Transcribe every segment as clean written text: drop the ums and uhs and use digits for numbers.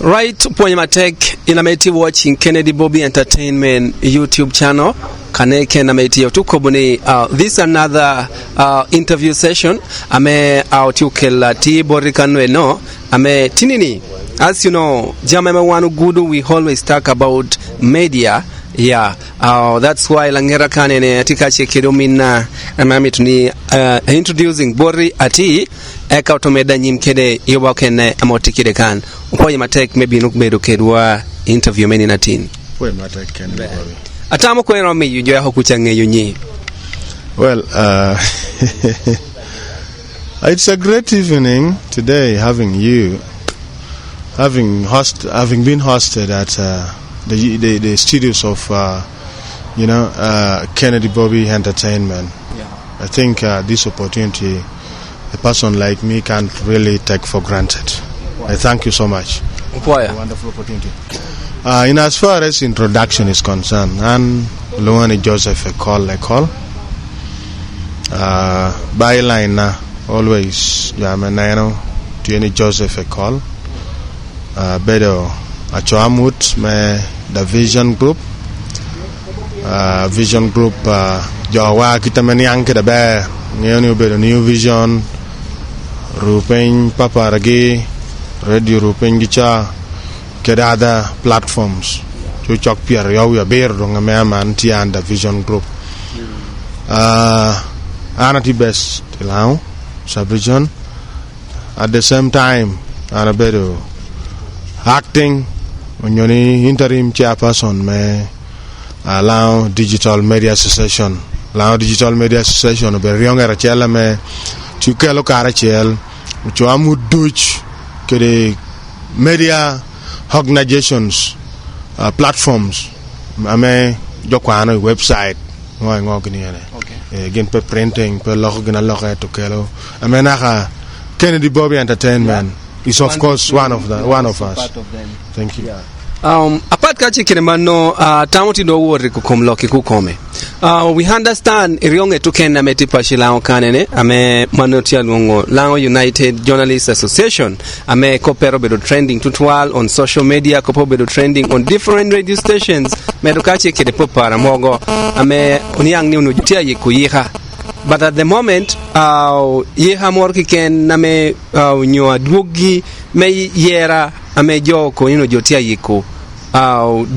Right, Ponyamatek inameti watching Kennedy Bobby Entertainment YouTube channel. Kaneke nameti yotukobuni. This another interview session. Ame autukela ti borikanwe no. Ame tinini. As you know, Jamama Wanu Gudu, we always talk about media. Yeah, that's why Langera Kanene Atikache Kedomina Amami Tuni introducing Bori Ati Eka Automeda Nyimkede Yobakene Amotikide Kan. Ponyamatek maybe Nukbedo Kedwa interview many natin. Ponyamatek can be. Atamo kweno me yujo hokuchange yunyi. Well, it's a great evening today having you, having been hosted at the studios of Kennedy Bobby Entertainment. Yeah. I think this opportunity a person like me can't really take for granted. Wow. I thank you so much. For a wonderful opportunity. In as far as introduction is concerned, I'm Luani Joseph Ekol. Byline always Yamanano Tieni Joseph Ekol. Bedo Achoamut me the Vision Group. Vision Group Jawa kitamani anke da bear New Vision Rupen Papa Ragi Radio Rupen Gicha Kedada platforms to chok pier yaw bear dong man and the Vision Group. Anati best Lao Subregion at the same time Anabedo acting when you're interim chairperson may allow Digital Media Association. Allow Digital Media Association be younger chela me chukelo karachel chuamu Dutch ke media organizations platforms ame jokwano website ngogni ene again pe printing pe log gina log to kelo ame na Kennedy Bobby Entertainment is of course one of us. Thank you. Yeah. Apart kachi kinemano tamuti do wori kukomloki kukome. We understand irionge tukenda metipa shilao kanene ame manotia lungo Lango United Journalists Association ame kopero bedo trending tutwal on social media kopo bedo trending on different radio stations medukachi kidepo paramogo ame uniang ni unujutia yikuyiha. But at the moment, yeha morki ken name nyoa dwogi me yera ame joko jotia yiku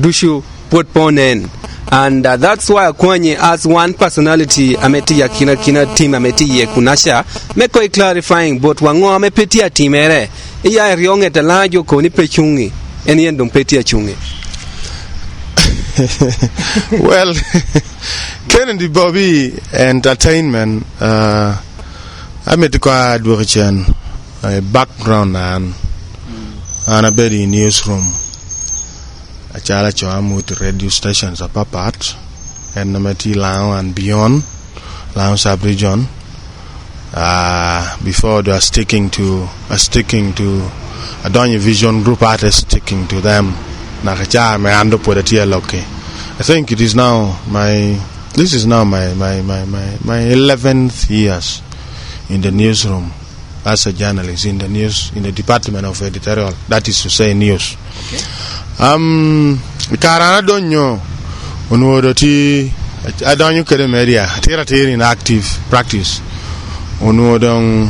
dushu put ponen, and that's why kwenye as one personality ameti ya kina team ameti ye kunasha meko clarifying but wango amepetia timere iya rionge talajo ko ni pechungi eni endom petia chungi. Well, Kennedy Bobby Entertainment, I met a background and a very newsroom. I charge with radio stations at Papat and Namati Lao and beyond, Lao sub-region. Before they are sticking to Adonye Vision Group artists, sticking to them. I think it is now my 11th years in the newsroom as a journalist in the department of editorial, that is to say news. Karana donyo onwodoti adonyo kede media tira in active practice onwodong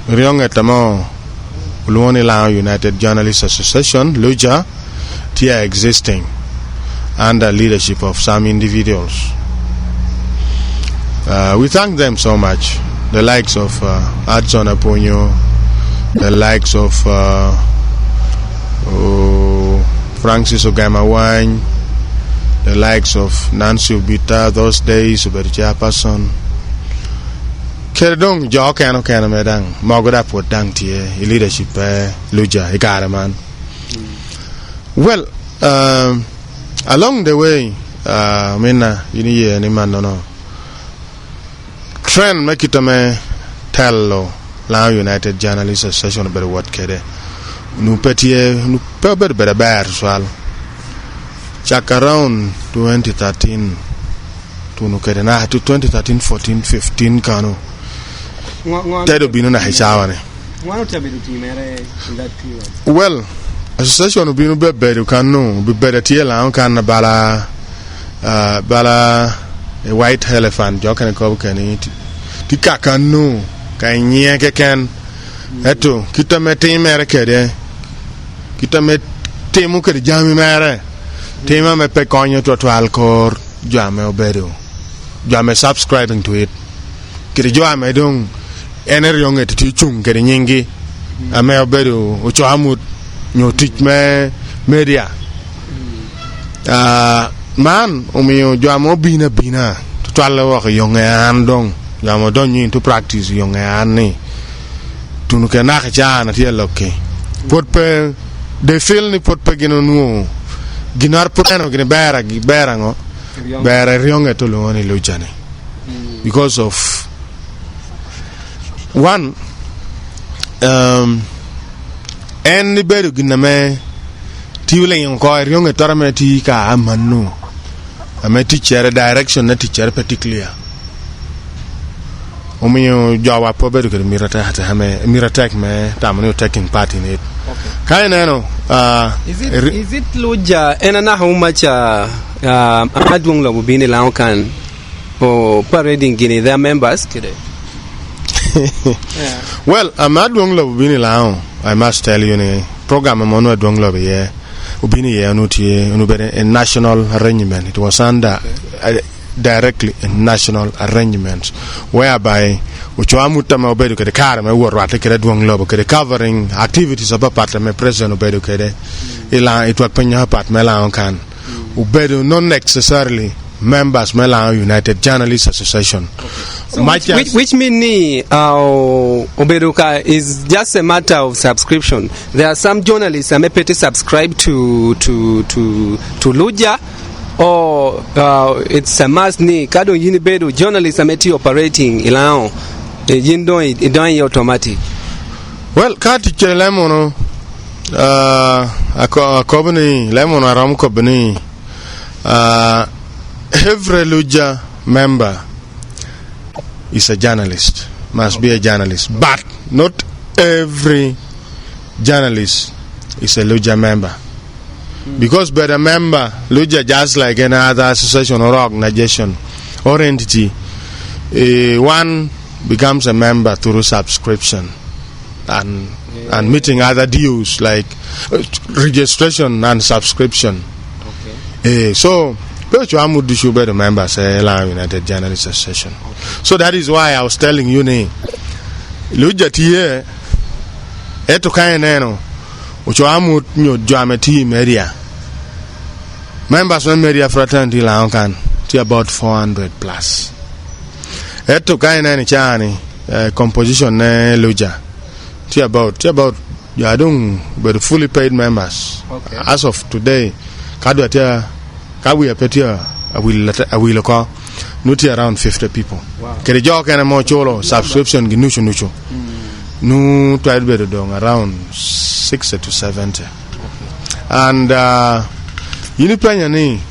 rionge tamo Luoni Lao United Journalists Association Luja tia existing under leadership of some individuals. We thank them so much. The likes of Adson Aponyo, the likes of Francis Ogamawany, the likes of Nancy Ubita, those days, Uber Chairperson. Keredong Jokano Kanamedang, Mogoda put dang tie, leadership, Luja, Ikaraman. Well, along the way, trend make it me tell Lao United Journalists Association about what kede. Nu pebe bear swal. Check around 2013 to nu kede na to 2013, 14, 15 kano. Tedo binu na hisawane. One of in that period. Well, association ubinu be bedu kanu be bedati la kan bala a white elephant jokan ko kani ti kakanu kanye keken eto kita meti mere kede kita meti mu ke jami mere tema me pe konyo to alkor jame obedo jame subscribing to it kire jame dong ener yonge ti chung kere nyingi ame obedo ocho amut nyotich me media man omiyo jamo bina to alle wax yonge an dong jamo don into practice yonge an ni tunu ke na cha na tie lokke pot pe de fil ni pot pe gino nu ginar poteno gine bera ngo bera yonge to lo ni lo jane because of one en ni beru giname tiwle yon ko yonge torame ti ka amanu ame teacher direction na teacher particular omiyo jawa po beru ke mirata hata hame miratek me tamani taking part in it okay. Kaineno is it loja enana how much adwong lo bini lao kan o parading gini their members kide. Yeah. Well, adwong lo bini lao I must tell you ne program amonu adwong lo be ubini ye anutie unubere a national arrangement. It was under directly a national arrangement whereby uchoamuta ma obedu kede kare me worwate kede adwong lo kede covering activities about part me president obedu kede ila it work penya part me la kan ubedu not necessarily members Mela United Journalists Association. Okay. So which mean Oberuka is just a matter of subscription. There are some journalists who may subscribe to Luja, or it's a must ni kado yinibedu journalists ameti operating ilao yindo idon automatic. Well, kati chelemono akobni lemon aram kobni every Luja member is a journalist, must be a journalist, but not every journalist is a Luja member. Because by the member, Luja just like any other association or organization or entity, one becomes a member through subscription and meeting other dues like registration and subscription. Okay. So you should be the members United Journalists Association. So that is why I was telling you Luja tie eto kaineno uchoamu jameti media members of media fraternity la kan to about 400 plus eto kaineni chani composition ne Luja to about I don't but fully paid members. Okay. As of today kadwa we are petty I will call nuti around 50 people. Wow. Kere jo kana mo cholo subscription ginuchu nu try better dong around 60 to 70. Okay. And yini panya ni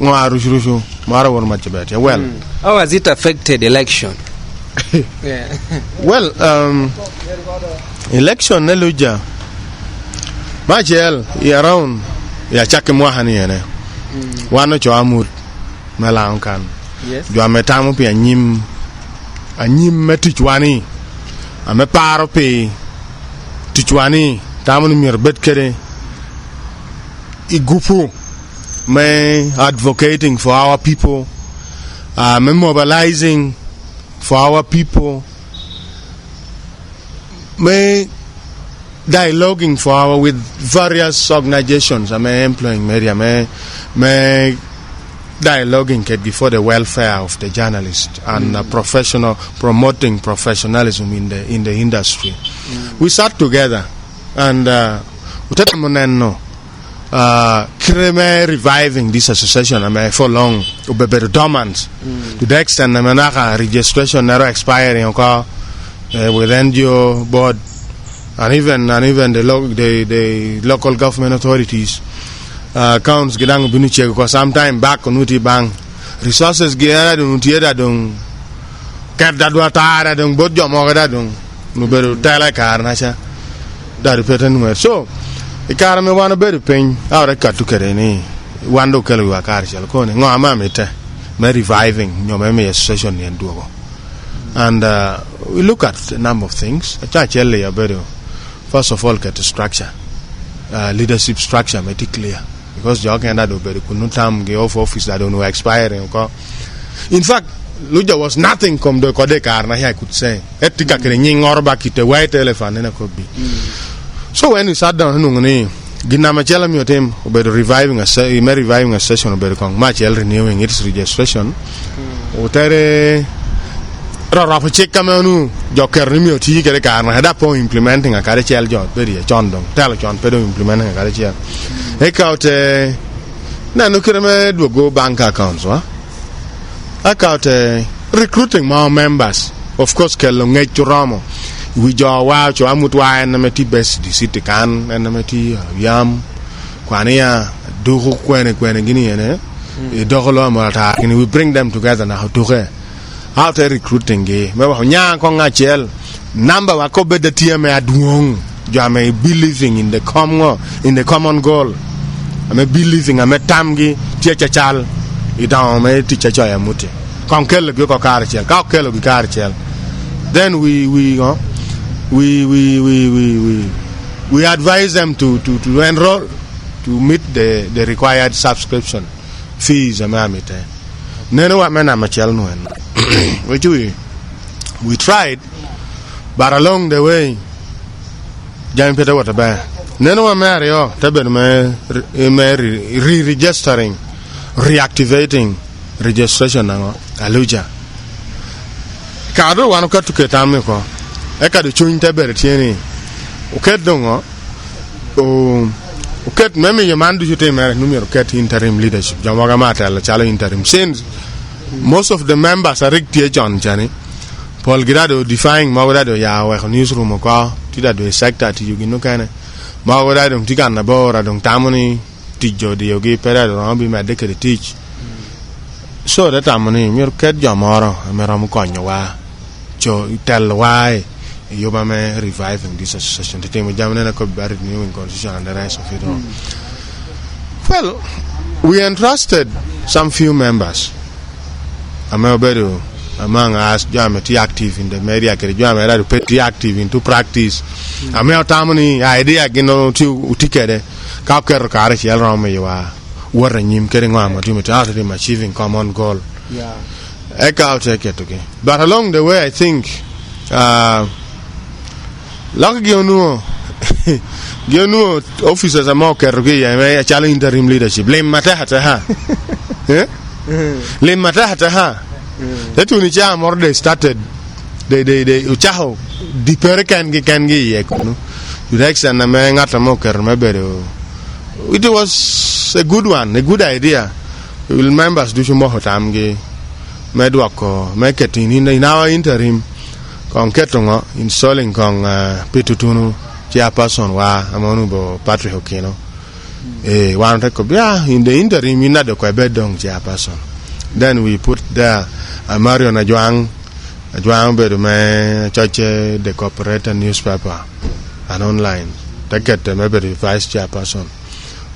ngwaru shurushu mara won much better. Well, how has it affected election? Yeah. Well, election neluja majel around ya chake mwahani ene wano cho amut melang kan jo ametamu pe anyim metichwani ame paro pe tichwani tamu ni mirbet kere igufu me advocating for our people, me mobilizing for our people, me dialoguing with various organizations. I'm employing media, me dialoguing for the welfare of the journalist and promoting professionalism in the industry. We sat together and reviving this association for long dormant to the extent registration never expiring with NGO board and even the local government authorities accounts gedang buniche because sometime back on uti bang resources gera dun tieda dun kerda dua tara dun bodjo mo gada dun no beru tala karna cha da repeten so ikara me wana bedu piny awre katu kere ni wando kelo wa kar chal kone ngo ama mete me reviving nyome me session ni ndugo. And we look at a number of things. First of all, get the structure, leadership structure, make it clear. Because you can do better. Couldn't time get off office that don't know expiring. In fact, Luja was nothing come the Kodekar. I could say, etika kenying or back it a white elephant in a could be. So when we sat down, Ginamachela mutim about reviving a session about much renewing its registration. Utere Rapa check kamenu joker nimio ti kere karna hada po implementing a kare chel jot beri chondong tell John pedo implementing a kare chel account na no kere me do go bank accounts wa account recruiting more members of course kello ngechuramo we jo wa cho amutwa na meti best di city kan na meti yam kwania do ko kwene gini ene e dogolo amata we bring them together na how to how to recruiting ge me wa nya ko ngachel number wa ko be the team aduong jame believing in the common goal ame believing ame tamgi chechachal idao me tichacha ya muti kon kel bi ko karchel ka kel bi karchel then we advise them to enroll to meet the required subscription fees amamite neno wa mena machel no en we tried, but along the way, Jan Peter Waterba, Neno Mario, Tabet re-registering, reactivating registration, Aluja. Cado one cut to Ketamiko, Eka the Chuin Tabet Tieni, Uket Dongo, Uket Memi Yaman do you take numero cat interim leadership, Jamagamata, La Chala interim. Since most of the members are Rick John Jani. Paul Girado defying Maurado Yawa newsroom ko tida do sector to you kind Maurado Tigan Nabora Dong Tamoni Tijo de Yogi Pera Rombi Madeka teach. So that Tamoni Mir Ket Jamoro Ameramukonyo wa Cho tell why Yobame reviving this association to tame Jamana could be renewing constitution and the rest of it all. Well, we entrusted some few members. Ameobedo among us Jamati active in the media Jamati pretty active into practice. Ameo Tamani idea gino to utikere Kaker Karachi Alrome you are warring him carrying on what you out of him achieving common goal. Yeah. I'll take it again. But along the way I think Long Giono officers are more Kerugi, I may challenge interim leadership. Blame Matahata. Le Matahata. That when it's more they started, they Uchaho, the Perican Gangi, Rex and a man at a mocker, maybe. It was a good one, a good idea. We will members do some more Tamgi, Medwako, make it in our interim, Con Ketongo, installing Con Pitutunu, Chairperson, Wa, Amonubo, Patrick Hokino. One record, in the interim, in the Quebedong Chairperson. Then we put there Mario Najuang Bedume Church, the corporate newspaper, and online. Take it maybe the vice chairperson.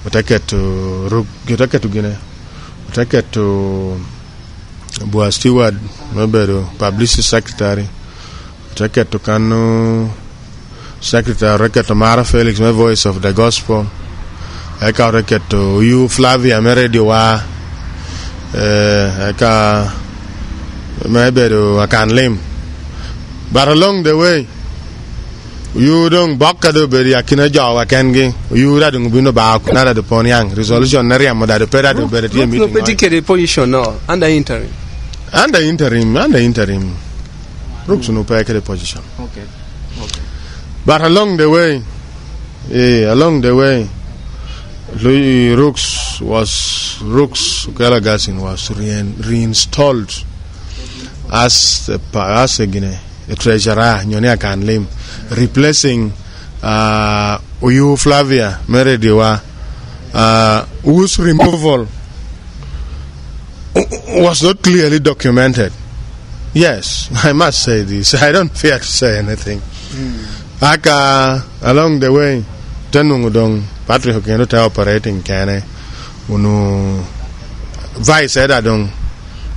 We take it to Guinea. We take it to Boa Steward, maybe the publicity secretary. We take it to Kanu secretary, record to Mara Felix, my voice of the gospel. I can record to you, Flavia Merediwa. Maybe I can limb. But along the way, you don't back at the berry, I can jaw, I can get you don't be no back, not at the Ponyang resolution, Nariam, that the Pera to better meeting. Particular position, no, under interim. Under interim. Brooks no pack the position. Okay. But along the way, Rooks Gallagherson was reinstalled as a treasurer, Nyonia Kanlim, replacing Uyu Flavia Merediwa, whose removal was not clearly documented. Yes, I must say this. I don't fear to say anything. Along the way, tenung dong Patrick kendo ta operating kane unu vice da dong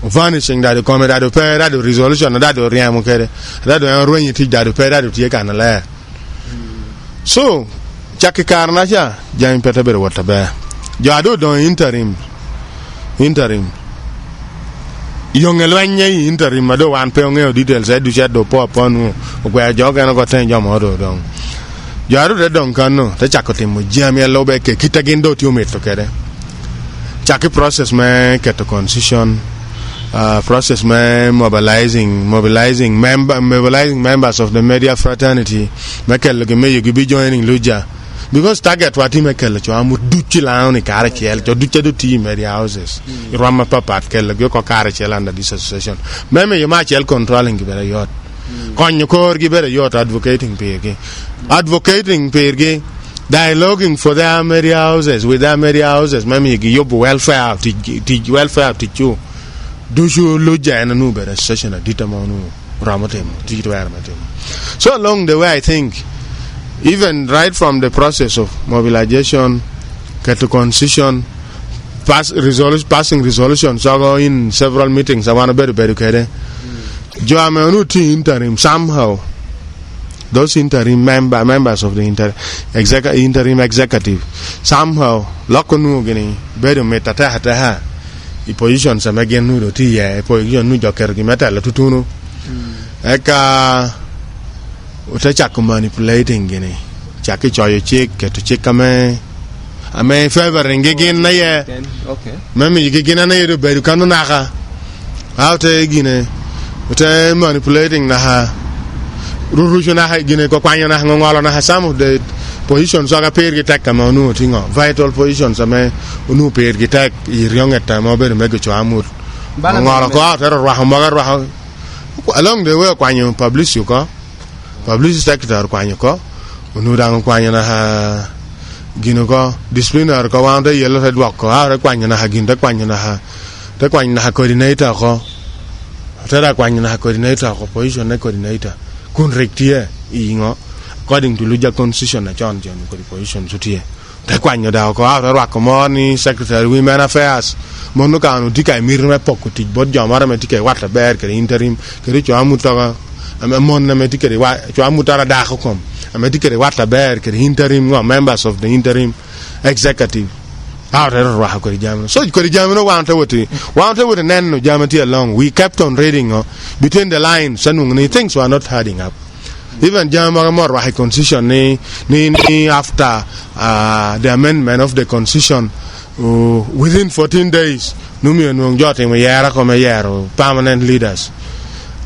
vanishing da come da per da resolution da do riamo kere da do enroñi ti da per da ti kana la so chaki karna cha jam pete ber wata ba jado don interim yongel wanye interim do wan pe ngeo details e du chat do po ponu gwa joga no ko ten jamo do don jado de don kanu te chakote mo jam ya lobe ke kitagendo ti umeto kere chaki process me keto concession process me mobilizing members of the media fraternity mekel ge me yugi joining luja because target what mekel cho amu duchi la ni kare chel cho duchi do ti media houses rama papa kel ge ko kare chel under this association meme yo ma chel controlling ge bere yot konyo kor ge bere yot advocating perge dialoguing for their media houses with their media houses meme ge yob welfare to you do you loja and no better session at ditamonu ramatem so along the way I think even right from the process of mobilization to concession passing resolutions so go in several meetings I want to better kede jo amenu ti interim somehow those interim members of the interim executive somehow lokonu gini better metata ha i position sa magen nu do ti ya position nu joker gi meta la tutunu eka utachak manipulating gini chaki choyo chik to chikame ame favoring gin na ye okay meme gin na ye do bedu kanu na ha auto gine uta manipulating na ha rurujo na ha gine ko kwanyo na ngolo na ha some of the positions aga per gitak kama nu tingo vital positions ame unu per gitak I riongeta mo ber mego cho amur ngolo ko atero ra magar along the way kwanyo publish sector kwanyo ko unu dang kwanyo na ha gino ko disciplinary ko wanda yellow red walk ko ara kwanyo na ha ginda kwanyo na ha te kwanyo na ha coordinator ko tera kwanyo na ha coordinator ko position na coordinator kun rectie ingo according to Luja constitution na John ko position sutie te kwanyo da ko ara ro ko moni secretary women affairs monu kanu dikai mirme pokuti bod jamara me dikai wata ber ke interim ke ri chamu ta mon na me dikai wa chamu ta da ko kom me dikai wata ber ke interim no members of the interim executive ara ro ha ko jamu so ko jamu no wanta wote nen no jamati along we kept on reading between the lines and things were not adding up. Even Jamar Rahi Constitution ni after the amendment of the Constitution within 14 days Numi and Jotting Yara Comeyero permanent leaders.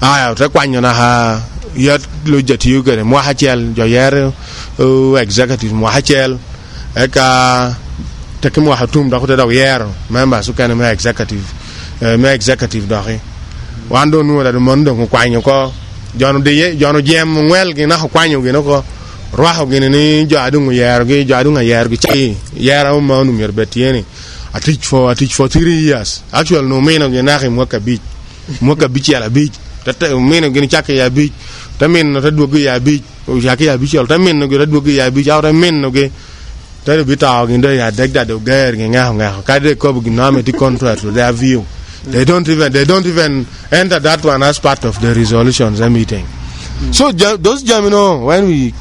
I have na ha yet look at you get a Mohachel Joyero executive Mohachel Eka Tekimo Hatum Doctor Yero members who can make executive Dohi. One don't know that the Mondo Kwanyoko John Jem well gina kwanyo gina ko raho gina ni jadung yergi chi yara umanu mirbetieni I teach for 3 years actually no meno gina ke mwaka beach ya beach tata meno gina chaka ya beach tamen no tadwo ya beach o chaka ya beach tamen no tadwo ya beach awra men no ge tare bitaw gina ya degda do ger nga ka de ko gina me ti contract to their view. They don't even enter that one as part of the resolutions and meeting. So those Jamino, when we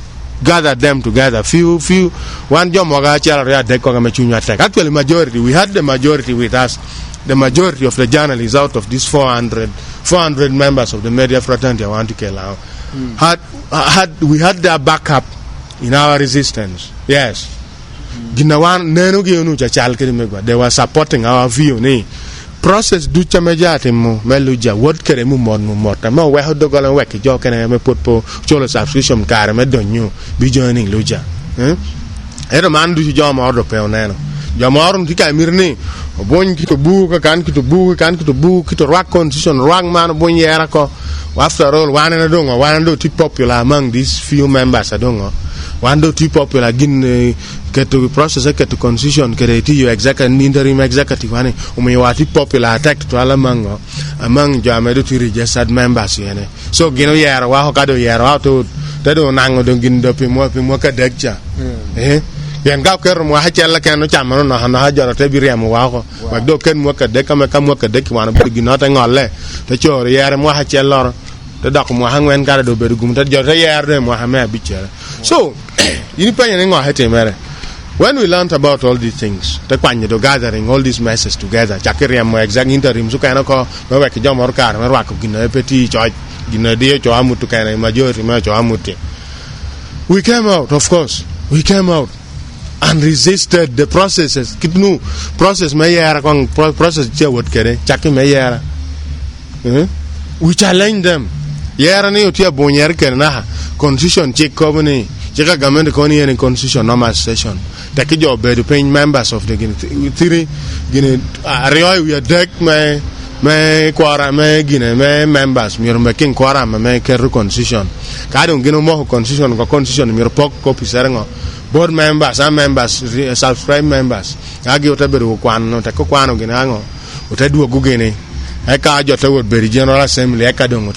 gathered them together, few one Jam actually majority, we had the majority with us. The majority of the journalists out of these 400 members of the media fraternity I want to kill out. We had their backup in our resistance. Yes. They were supporting our view. Process du chamejate mo meluja word kere mu morta mo we hodo golan wek jo kene me potpo cholo subscription kare me donyu bi joining luja ero man du jo ma ordo pe oneno jo ma ordo tika mirni bon ki to bu kan ki to bu ki to rock constitution rock man bon yera ko after all one do too popular among these few members adongo one do too popular gin get to process get to constitution get you executive interim executive ani umewati popular attack to among jamedo to registered members yene so gino yera wa hokado yera to tedo nango do gin do pimo ka dekcha yen ga ker mo ha chella ken no chamano no ha jaro te bi rem wa ko ba do ken mo ka de ka de ki wan bi no ta ngole te chor yere mo ha chellor te dak mo ha ngwen ga do be gum te jor te yere mo ha me bi chere so ini pa yen ngo ha te mere. When we learned about all these things, the Panyo gathering all these masses together, Chakiriam exact interim, so kind of call Jom or Car, Marako, Gina Petit, Gina Dia, Choamutu, majority, Machoamuti. We came out, of course, we came out and resisted the processes. Kitnu process Mayara, process Jawat Kere, Chaki Mayara. We challenge them. Yarani Utia Bonyer Kernaha, Constitution, Chick Coveney, Cheka Gamen, Connie, and Constitution, normal session. Take a job to paying members of the Guinea. We are deck my quara, my Guinea, my members, me making quara, my care constitution. I don't get no more constitution or constitution, me pok copy serengo. Board members, and members, subscribe members. I give a bit of one, not a coquano, Ginango, what I do a Gugene. I can't just would be General Assembly, I can't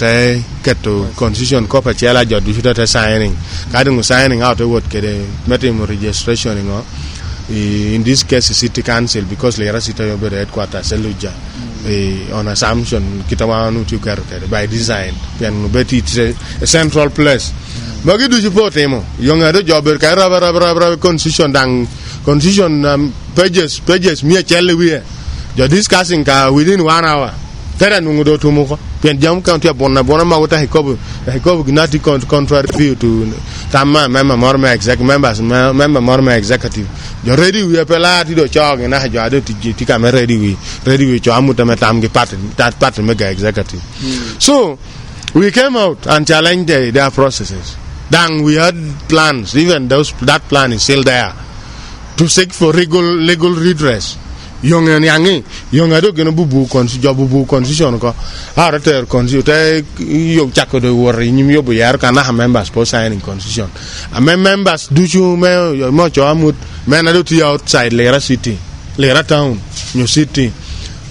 get to constitution copper chela jot do signing. Kadung signing out what get a meeting registration in this case city council because Lera City of the headquarters Seluja on assumption Kitawanu to carry by design. Then bet it's a central place. Bagi do support him. Young other jobber carabara constitution dang constitution pages mere chelle we. You're discussing within 1 hour. Tera nungudo tumuko pen jam county bona ma wota hikobu gnati contrary view to tamma member morma executive members member morma executive jo ready we pela ti do chog na jo ado ti camera ready we cho amuta metam ge part mega executive. So we came out and challenged their processes. Then we had plans, even that plan is still there, to seek for legal redress. Young and young ado gonna bubu constitution ko harter constitute yo chako de worry nyim yo buyar kana members po signing constitution members do you mo cho amut men ado to outside Lera city Lera town new city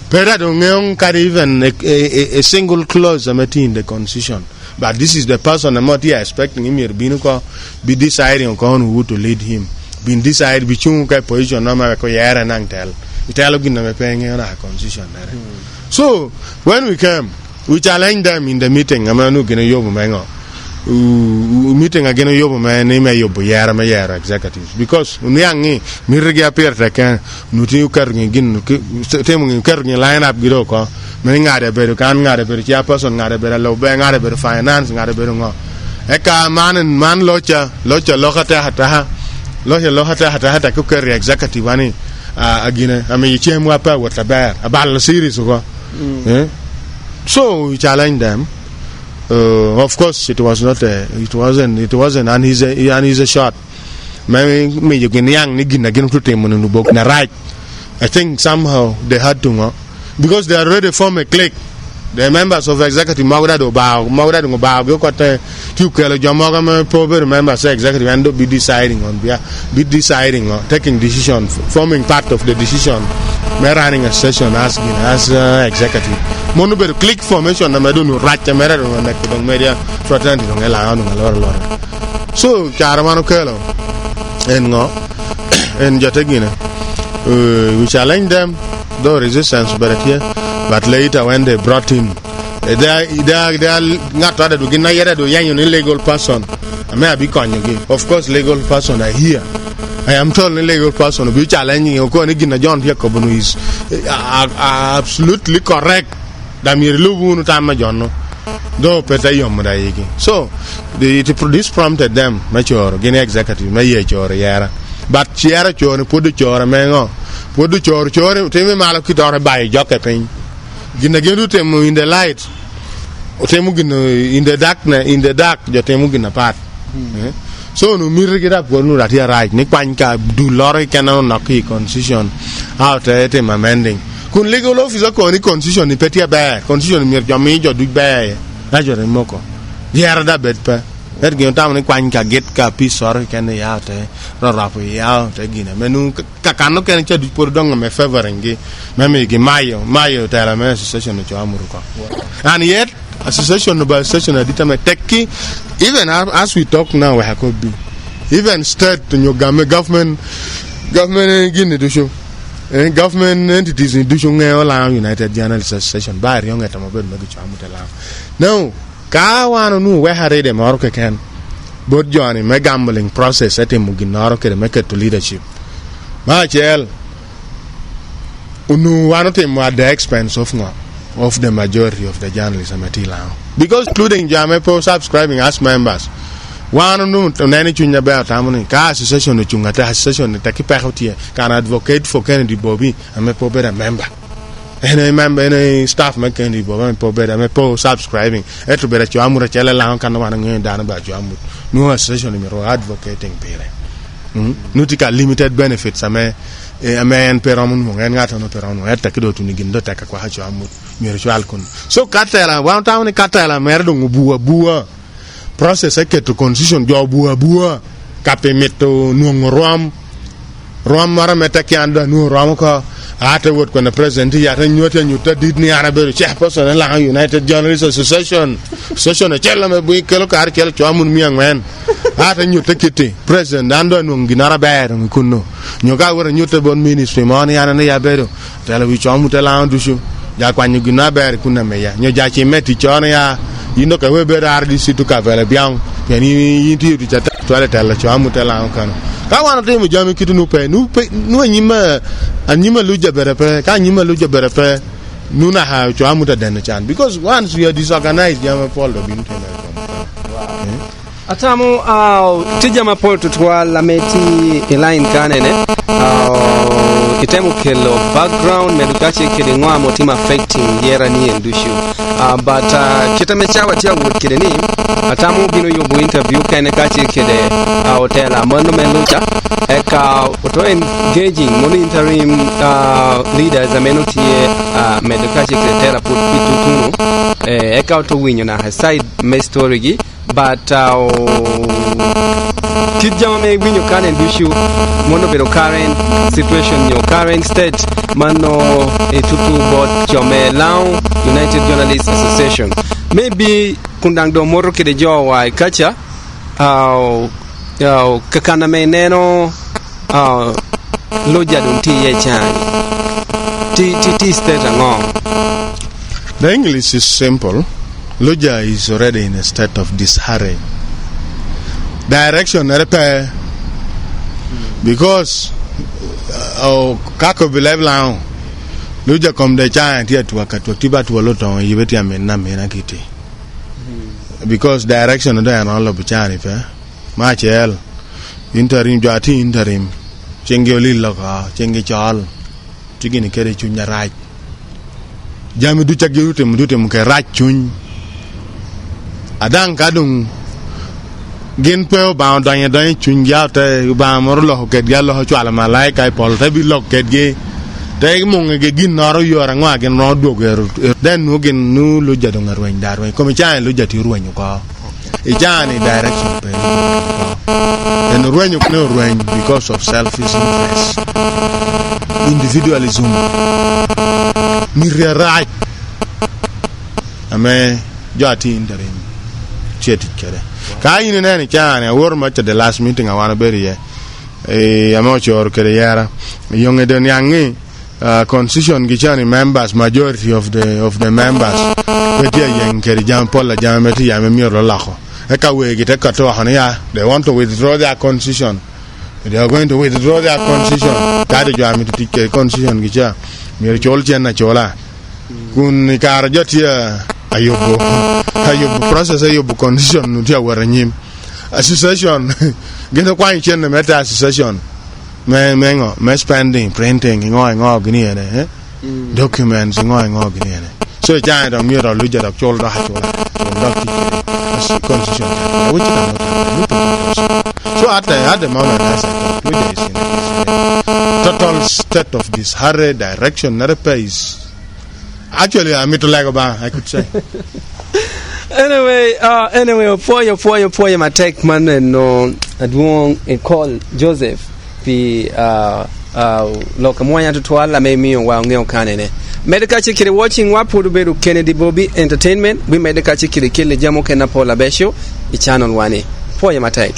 pera do ngeon carry even a single clause in the constitution, but this is the person I'm not here expecting him here be deciding on who to lead him been decide be chung position no ma ko yara nang tel so when we came, we challenged them in the meeting. Meeting again name executives because unyangi mirigi appear teken nuti temu line up gidoko ngade beru kan ngade beru chia person ngade beru lo be ngade beru finance ngade beru ngo eka man locha lohata hata ku executive ani agine ame chemu apa whatever about series ko so we challenge them. Of course it wasn't and he's a shot me you can young ni gina to them no book na right. I think somehow they had to because they already form a clique. The members of executive Magda go go kwate two kelo jamoga me probably members executive and be deciding taking decision, forming part of the decision, running a session as executive mono be click formation na medunu racha mera do na media fraternity no la no lor so charamano kelo en jategina we challenge them though resistance but later when they brought him they are not rather to get na do yan illegal person I may be konyogi. Of course legal person are here. I am told a legal person be challenging John Jacob is absolutely correct. Damir Lubu Tama John do petayom daiki. So this prompted them mature Guinea executive mayor yara. But Chiara Chor put the chor mengo. Put the chor temi malakit by Jockapin. Ginagenu temu in the light. Temugin in the dark, Jotemugin apart. So no mirror get up no that here right. Nick Panka do lorry canon knocky constitution out at him amending. Kun legal officer ko ni constitution ni petia ba constitution mir major do ba major moko. Yara da bet pa. Er gi tam ni Panka get ka piece or can ya te rapu ya te gina. Menu ka kanu ken cha du por dong me favoring gi. Me gi mayo tela me association no chamuruko. And yet association by association determine techie even as we talk now we have could be even state to government gini do show government entities in do show nge United Journalists Association ba riong eta mabel magi chamu tela no ka wano nu we hare de maro ke ken bod joni me gambling process ete muginaro ke me ke to leadership ma chel unu wano te at the expense of the majority of the journalists amatila because including jamepo subscribing as members wano nu nene chunya ba tamuni ka association no chunga ta association ta ki perhotie kan advocate for Kennedy Bobby amepo be a member any member any staff me Kennedy Bobby amepo be amepo subscribing eto be cho amura chele la kan wana ngi dana ba cho amut no association mi ro advocating pere nutika limited benefits amen peromun mo ngen ngata no peromun etta kido tuni gindo taka kwa hacho amut mi ro alkun so katela wa tamuni katela merdo buwa process to constitution jo bua kapemeto nuong rom mara metaki anda nu rom ko ata wot ko na president ya tan nyuta didni arabe chairperson la United Journalists Association a chella me bu kelo kar chel chamun miang men ata nyuta kiti president ando nu ginara ber kunno nyoga wora nyuta bon ministry moni ana ne ya bedo tele wi chamu tela andu shu ja kwanyu gina ber kunna me ya nyoja chi meti chona ya yino ka we ber RDC to ka vele biang yani yinti tu chata toile tele chamu tela kanu ka wana te mu jami kitu nu anyima luja berepe ka anyima luja berepe nuna ha chamu ta den chan because once we are disorganized jama Paul do bin tele atamu tija mapoto twa lameti line kanene itemu kelo background medukache kede ngwa motima affecting yera ni endushu but kitamechawa tia wood kede ni atamu bino yobu interview kene kache kede hotel amando melucha eka auto engaging mono interim leaders amenotie medukache kede tera put pitutunu eka auto winyo na side me story gi but tijama me winyo kane ndushu mono bero current situation your current state mano etutu bot jome lao United Journalists Association maybe kundang do moro kede jowa kacha kakana meneno loja dun ti ye chani ti state ngong. The English is simple. Loja is already in a state of disarray. Direction repair because kako believe lao Loja come the giant here to wakati tiba tu loto yibeti amena mena kiti because direction there and all of chani fa machel interim jati interim chengi olilo ka chengi chal tigini kere chunya raj jami du chagirute mudute muke raj chuny adang kadung gin peo ba danya chuny yate ba morlo ke dialo chwala malaika pol tabi lok ke ge tay mong ge gin noro yora ngwa gen no dogeru den no gen nu lu jado ngarwen darwen komi chan lu jati ruwenyu ko e jani direction pe en ruwenyu no ruwen because of selfish interest individualism mirrai ame jati interim cheti kere kai ni nene chan I wor much at the last meeting I want to bury amo chor kere yara yonge den yangi constitution gichani members majority of the members petia yen kere jam pola jam meti ya miro lacho eka we giteka to hania they want to withdraw their constitution they are going to withdraw their constitution tade jo amiti tike constitution gicha mir chol chen na chola kun kar jotia ayobo process ayobo constitution nutia waranyim association gino kwa chen na meta association me spending printing ngo gini ene documents ngo gini ene so ja da mi ro luja da chol da chola constitution which so at the moment as total state of this hurry direction not a pace actually I'm to like about I could say anyway for your my tech man and no adwong Ekol Joseph pi lokamoya tutwala memi wa ngeo kanene medika chikiri watching wapu beru Kennedy Bobby Entertainment we medika chikiri kile jamo kena Paula Besho I channel 1 for your my tech